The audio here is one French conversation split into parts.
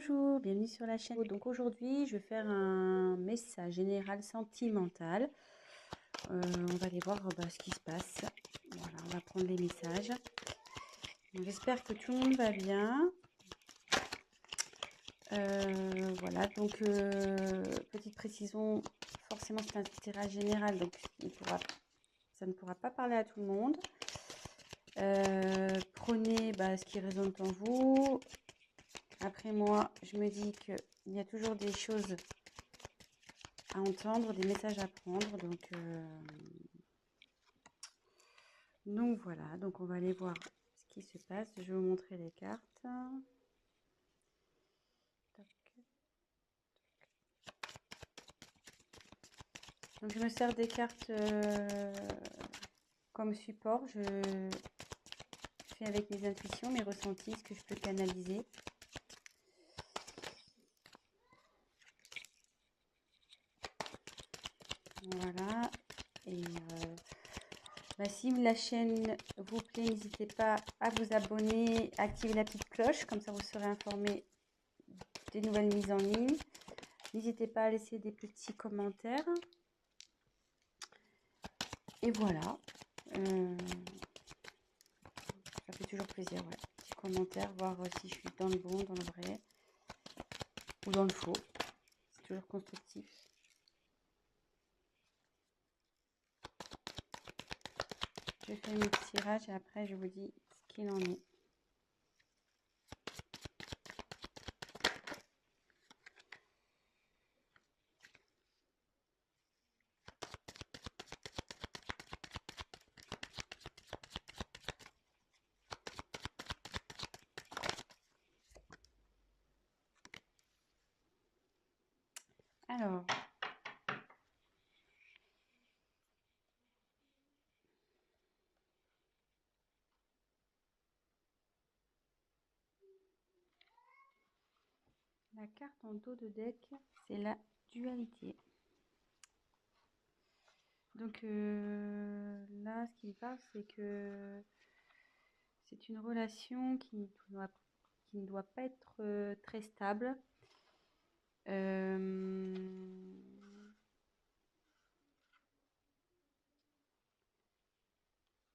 Bonjour, bienvenue sur la chaîne. Donc aujourd'hui, je vais faire un message général sentimental. On va aller voir ce qui se passe. Voilà, on va prendre les messages. J'espère que tout le monde va bien. Voilà, donc petite précision, forcément c'est un tirage général, donc ça ne pourra pas parler à tout le monde. Prenez ce qui résonne en vous. Après moi, je me dis qu'il y a toujours des choses à entendre, des messages à prendre. Donc voilà, donc on va aller voir ce qui se passe. Je vais vous montrer les cartes. Donc je me sers des cartes comme support. Je fais avec mes intuitions, mes ressentis, ce que je peux canaliser. Voilà. Et si la chaîne vous plaît, n'hésitez pas à vous abonner, à activer la petite cloche, comme ça vous serez informé des nouvelles mises en ligne. N'hésitez pas à laisser des petits commentaires. Et voilà. Ça fait toujours plaisir, ouais. Petit commentaire, voir si je suis dans le bon, dans le vrai ou dans le faux. C'est toujours constructif. Je fais mes petits tirages et après je vous dis ce qu'il en est. Alors, la carte en dos de deck, c'est la dualité. Donc là, ce qu'il parle, c'est que c'est une relation qui ne doit pas être très stable.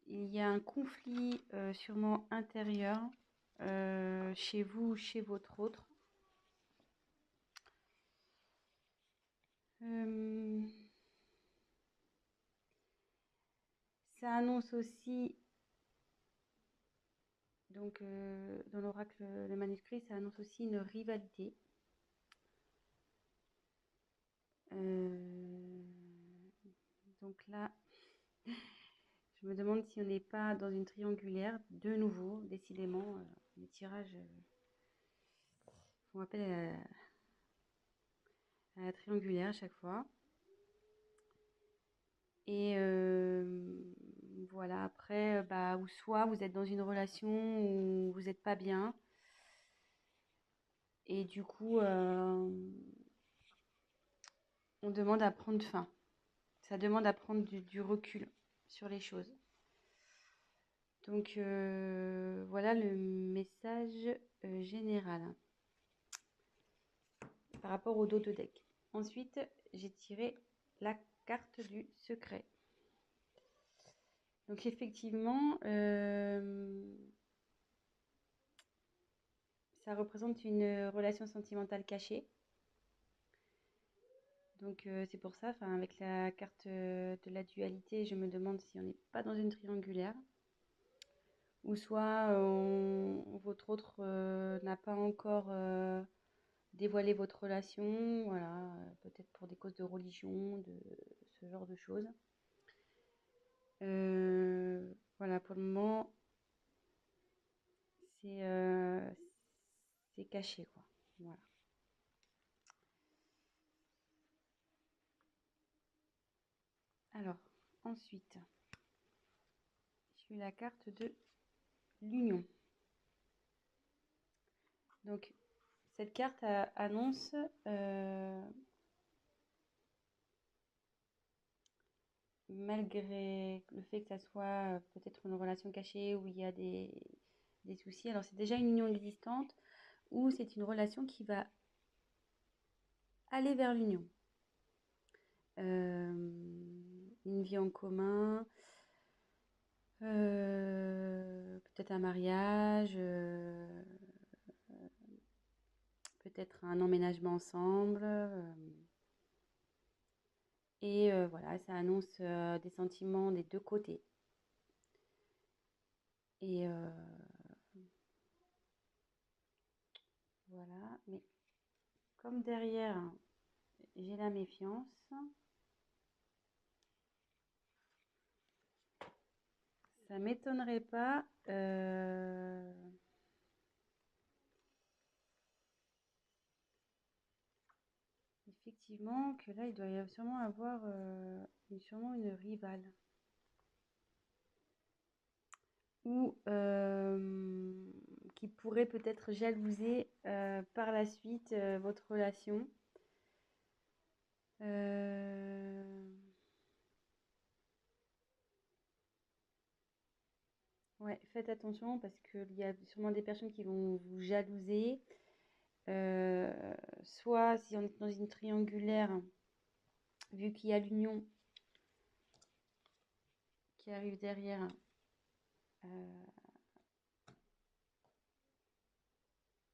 Il y a un conflit sûrement intérieur chez vous ou chez votre autre. Ça annonce aussi, donc dans l'oracle, le manuscrit, ça annonce aussi une rivalité. Donc là, je me demande si on n'est pas dans une triangulaire, de nouveau, décidément, les tirages font appel à la triangulaire à chaque fois. Et voilà, après, ou soit vous êtes dans une relation où vous n'êtes pas bien. Et du coup, on demande à prendre fin. Ça demande à prendre du recul sur les choses. Donc voilà le message général par rapport au dos de deck. Ensuite, j'ai tiré la carte du secret. Donc effectivement, ça représente une relation sentimentale cachée. Donc c'est pour ça, avec la carte de la dualité, je me demande si on n'est pas dans une triangulaire. Ou soit votre autre n'a pas encore dévoilé votre relation, voilà, peut-être pour des causes de religion, de ce genre de choses. Voilà, pour le moment, c'est caché, quoi. Voilà. Alors, ensuite, j'ai eu la carte de l'union. Donc, cette carte annonce malgré le fait que ça soit peut-être une relation cachée où il y a des soucis. Alors, c'est déjà une union existante ou c'est une relation qui va aller vers l'union. Une vie en commun, peut-être un mariage, peut-être un emménagement ensemble. Et voilà, ça annonce des sentiments des deux côtés. Et voilà, mais comme derrière, j'ai la méfiance, ça m'étonnerait pas effectivement que là, il doit y sûrement avoir sûrement une rivale. Ou qui pourrait peut-être jalouser par la suite votre relation. Ouais, faites attention parce qu'il y a sûrement des personnes qui vont vous jalouser. Soit si on est dans une triangulaire, vu qu'il y a l'union qui arrive derrière,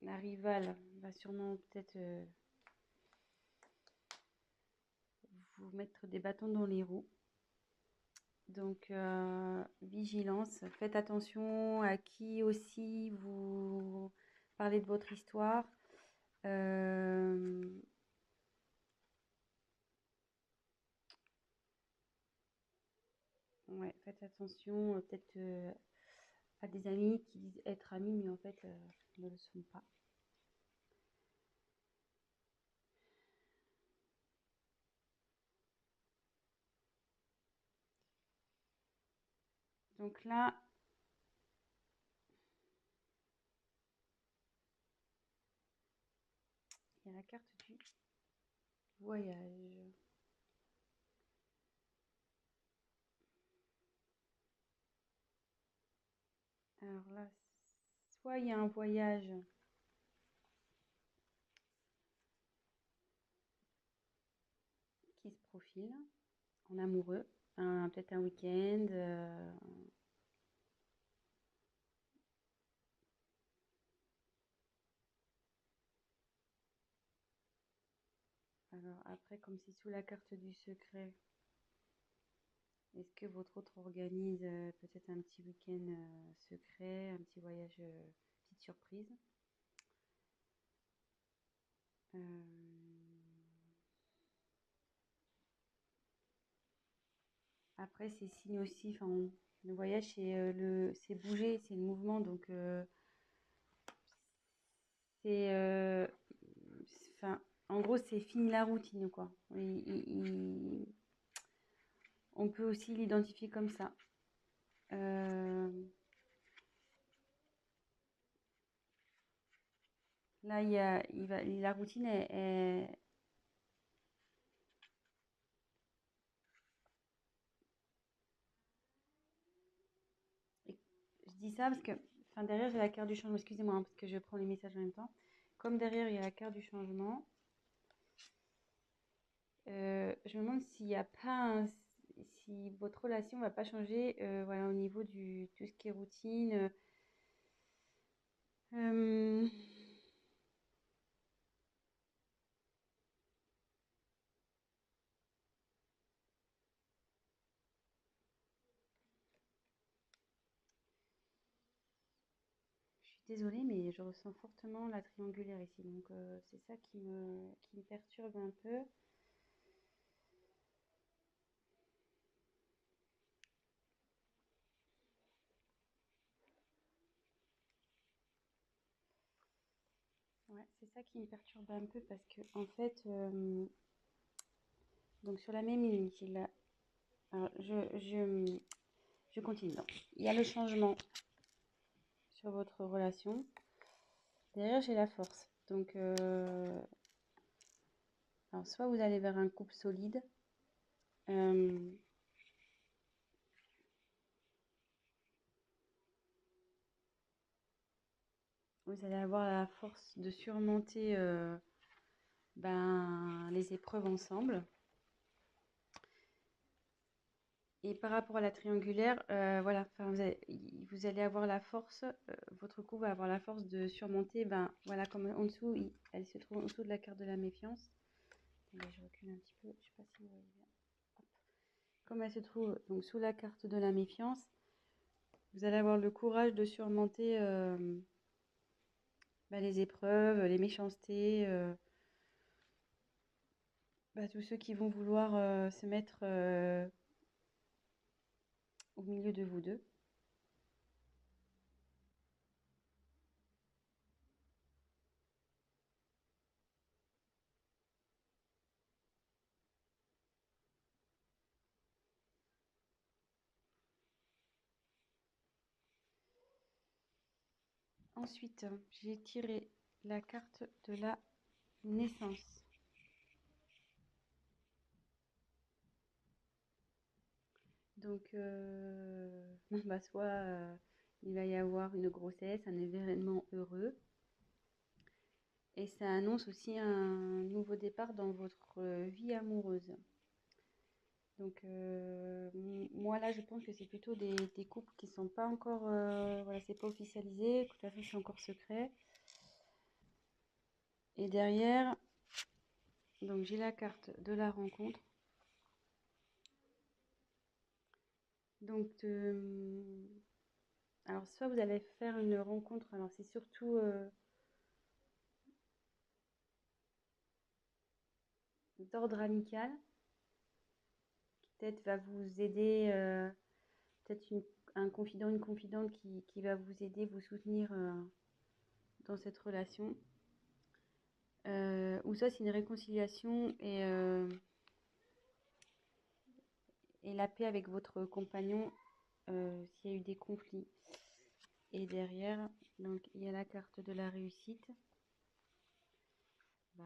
la rivale va sûrement peut-être vous mettre des bâtons dans les roues. Donc, vigilance, faites attention à qui aussi vous parlez de votre histoire. Ouais, faites attention peut-être à des amis qui disent être amis, mais en fait ne le sont pas. Donc là, il y a la carte du voyage. Alors là, soit il y a un voyage qui se profile en amoureux, peut-être un week-end. Alors après, comme c'est sous la carte du secret, est-ce que votre autre organise peut-être un petit week-end secret, un petit voyage, petite surprise? Après, c'est signe aussi, enfin, le voyage, c'est bouger, c'est le mouvement, donc c'est, enfin, en gros, c'est fini la routine, quoi. On peut aussi l'identifier comme ça. Là, la routine je dis ça parce que, enfin, derrière, j'ai la carte du changement. Excusez-moi, hein, parce que je prends les messages en même temps. Comme derrière, il y a la carte du changement, je me demande s'il n'y a pas si votre relation ne va pas changer voilà, au niveau du tout ce qui est routine. Euh, je suis désolée, mais je ressens fortement la triangulaire ici. Donc, c'est ça qui me perturbe un peu. Ouais, c'est ça qui me perturbe un peu parce que, en fait, donc sur la même ligne, alors, je continue. Donc, il y a le changement sur votre relation. Derrière, j'ai la force. Donc, alors, soit vous allez vers un couple solide. vous allez avoir la force de surmonter les épreuves ensemble. Et par rapport à la triangulaire, voilà, vous allez avoir la force, votre couple va avoir la force de surmonter, voilà, comme en dessous, elle se trouve en dessous de la carte de la méfiance. Attendez, je recule un petit peu, je sais pas si vous voyez bien. Hop. Comme elle se trouve donc sous la carte de la méfiance, vous allez avoir le courage de surmonter les épreuves, les méchancetés, tous ceux qui vont vouloir se mettre au milieu de vous deux. Ensuite, j'ai tiré la carte de la naissance. Donc, soit il va y avoir une grossesse, un événement heureux. Et ça annonce aussi un nouveau départ dans votre vie amoureuse. Donc, moi là, je pense que c'est plutôt des couples qui sont pas encore, voilà, c'est pas officialisé, de toute façon, c'est encore secret. Et derrière, donc j'ai la carte de la rencontre. Donc, alors soit vous allez faire une rencontre, alors c'est surtout d'ordre amical, qui peut-être va vous aider, peut-être un confident, une confidente qui va vous aider, vous soutenir dans cette relation. Ou soit c'est une réconciliation et la paix avec votre compagnon s'il y a eu des conflits. Et derrière, donc il y a la carte de la réussite. Là,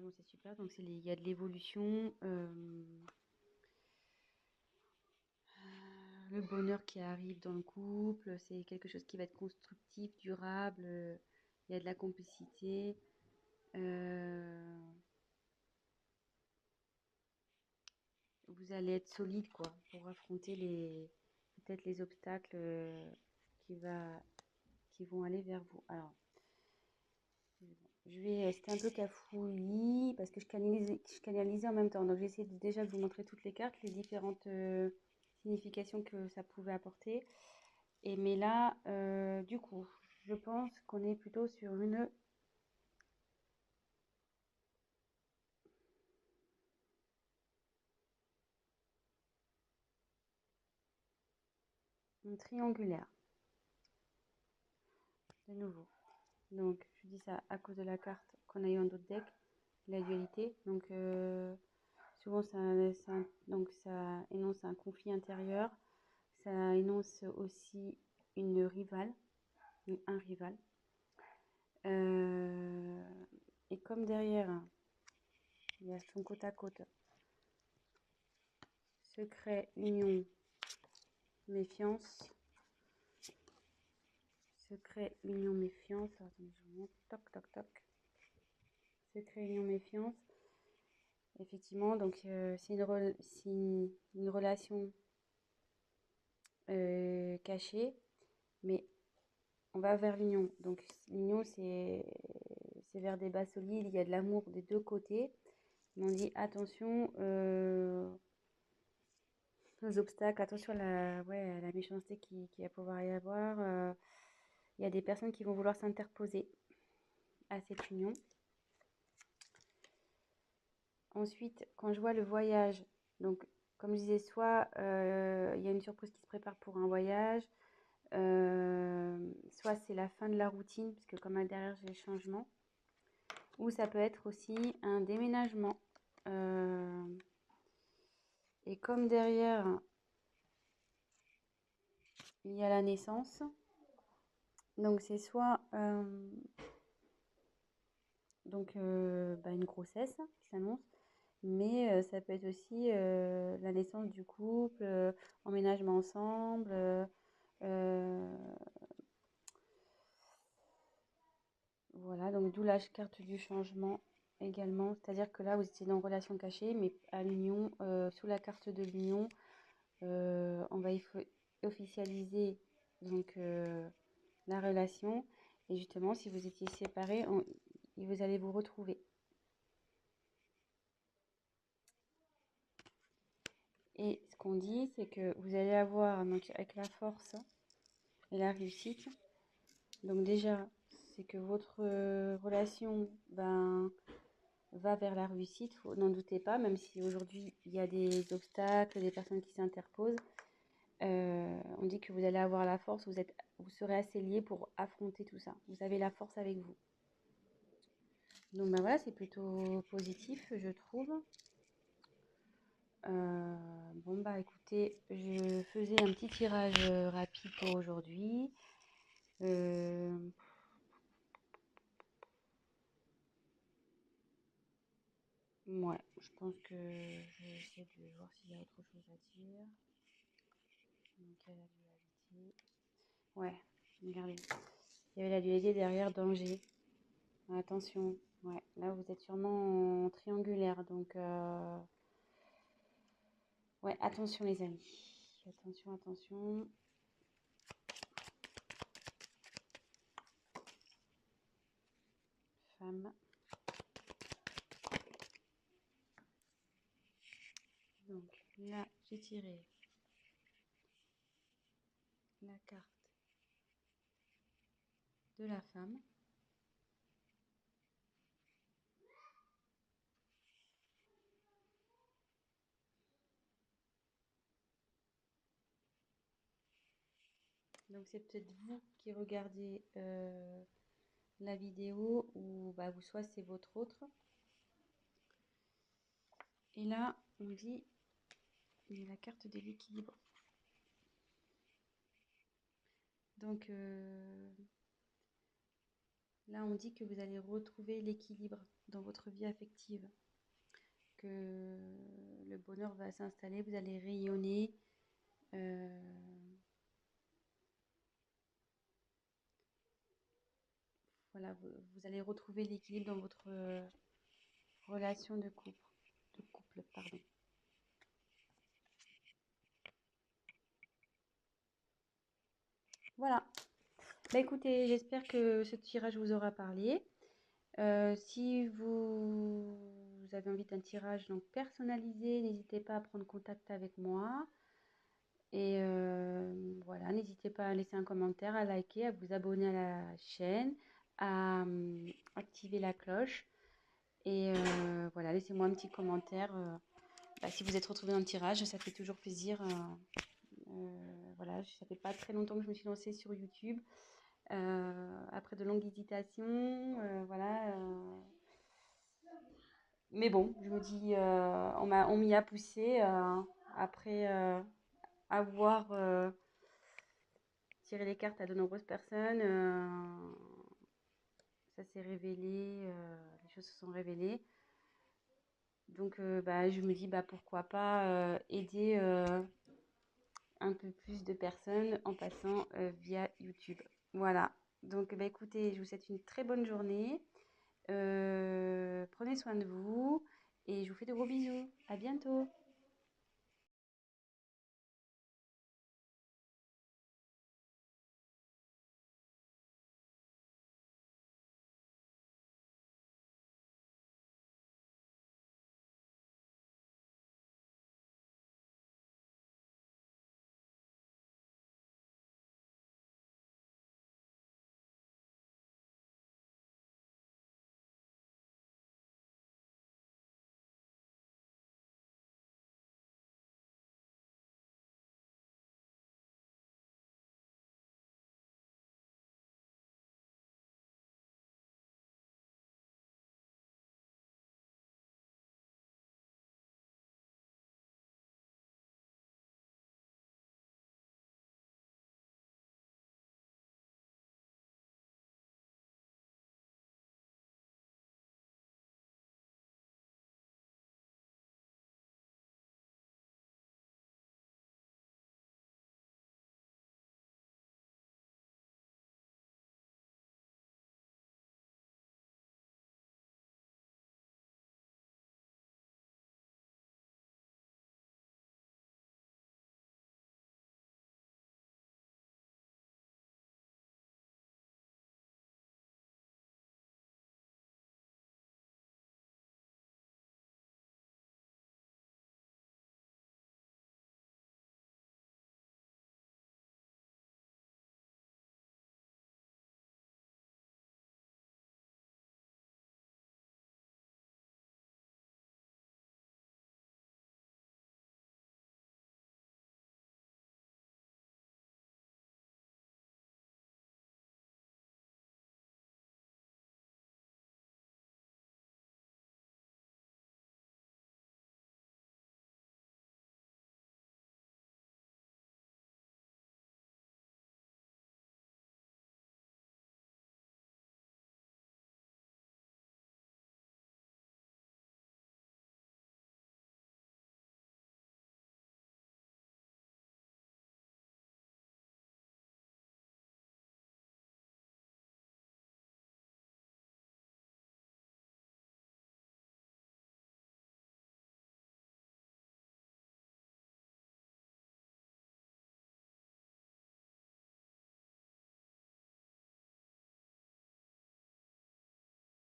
bon, c'est super. Donc il y a de l'évolution, le bonheur qui arrive dans le couple. C'est quelque chose qui va être constructif, durable. Il y a de la complicité. Vous allez être solide quoi pour affronter peut-être les obstacles qui vont aller vers vous. Alors, c'était un peu cafouillis parce que je canalisais en même temps. Donc, j'ai essayé déjà de vous montrer toutes les cartes, les différentes significations que ça pouvait apporter. Mais là, du coup, je pense qu'on est plutôt sur une triangulaire, de nouveau. Donc, je dis ça à cause de la carte qu'on a eu en d'autres decks, la dualité. Donc, souvent, ça énonce un conflit intérieur. Ça énonce aussi une rivale, un rival. Et comme derrière, il y a son côte à côte, secret, union, méfiance. Secret, union, méfiance. Attendez, je monte. Toc, toc, toc. Secret, union, méfiance. Effectivement, donc c'est une relation cachée, mais on va vers l'union. Donc l'union, c'est vers des bases solides, il y a de l'amour des deux côtés. Mais on dit attention aux obstacles, attention à la méchanceté qui va pouvoir y avoir. Il y a des personnes qui vont vouloir s'interposer à cette union. Ensuite, quand je vois le voyage, donc comme je disais, soit il y a une surprise qui se prépare pour un voyage, soit c'est la fin de la routine, puisque comme derrière j'ai le changement, ou ça peut être aussi un déménagement. Et comme derrière il y a la naissance, donc c'est soit une grossesse qui s'annonce, mais ça peut être aussi la naissance du couple, emménagement ensemble, Donc d'où la carte du changement également. C'est-à-dire que là, vous étiez dans relation cachée, mais à l'union, sous la carte de l'union, on va officialiser donc la relation. Et justement, si vous étiez séparés, vous allez vous retrouver. Et ce qu'on dit, c'est que vous allez avoir, donc, avec la force et la réussite, donc déjà, c'est que votre relation va vers la réussite, n'en doutez pas, même si aujourd'hui il y a des obstacles, des personnes qui s'interposent. On dit que vous allez avoir la force, vous serez assez liés pour affronter tout ça. Vous avez la force avec vous. Donc ben voilà, c'est plutôt positif, je trouve. Bon bah écoutez, je faisais un petit tirage rapide pour aujourd'hui. Euh, ouais, je pense que je vais essayer de voir s'il y a autre chose à dire. Donc il y a la dualité. Ouais, regardez. Il y avait la dualité derrière danger. Attention. Ouais, là vous êtes sûrement en triangulaire, donc ouais, attention les amis. Attention, attention. Femme. Donc là, j'ai tiré la carte de la femme. Donc c'est peut-être vous qui regardez la vidéo ou bah, vous soit c'est votre autre. Et là, on dit il y a la carte de l'équilibre. Donc là, on dit que vous allez retrouver l'équilibre dans votre vie affective, que le bonheur va s'installer, vous allez rayonner. Voilà, vous allez retrouver l'équilibre dans votre relation de couple, pardon. Voilà. Bah écoutez, j'espère que ce tirage vous aura parlé. Si vous avez envie d'un tirage donc personnalisé, n'hésitez pas à prendre contact avec moi. Et voilà, n'hésitez pas à laisser un commentaire, à liker, à vous abonner à la chaîne, à activer la cloche. Et voilà, laissez-moi un petit commentaire. Bah, si vous êtes retrouvé dans le tirage, ça fait toujours plaisir. Voilà, ça fait pas très longtemps que je me suis lancée sur YouTube. Après de longues hésitations, voilà. Mais bon, je me dis, on m'y a poussé après avoir tiré les cartes à de nombreuses personnes. Ça s'est révélé, les choses se sont révélées. Donc, bah, je me dis, bah, pourquoi pas aider un peu plus de personnes en passant via YouTube. Voilà. Donc, bah, écoutez, je vous souhaite une très bonne journée. Prenez soin de vous et je vous fais de gros bisous. À bientôt.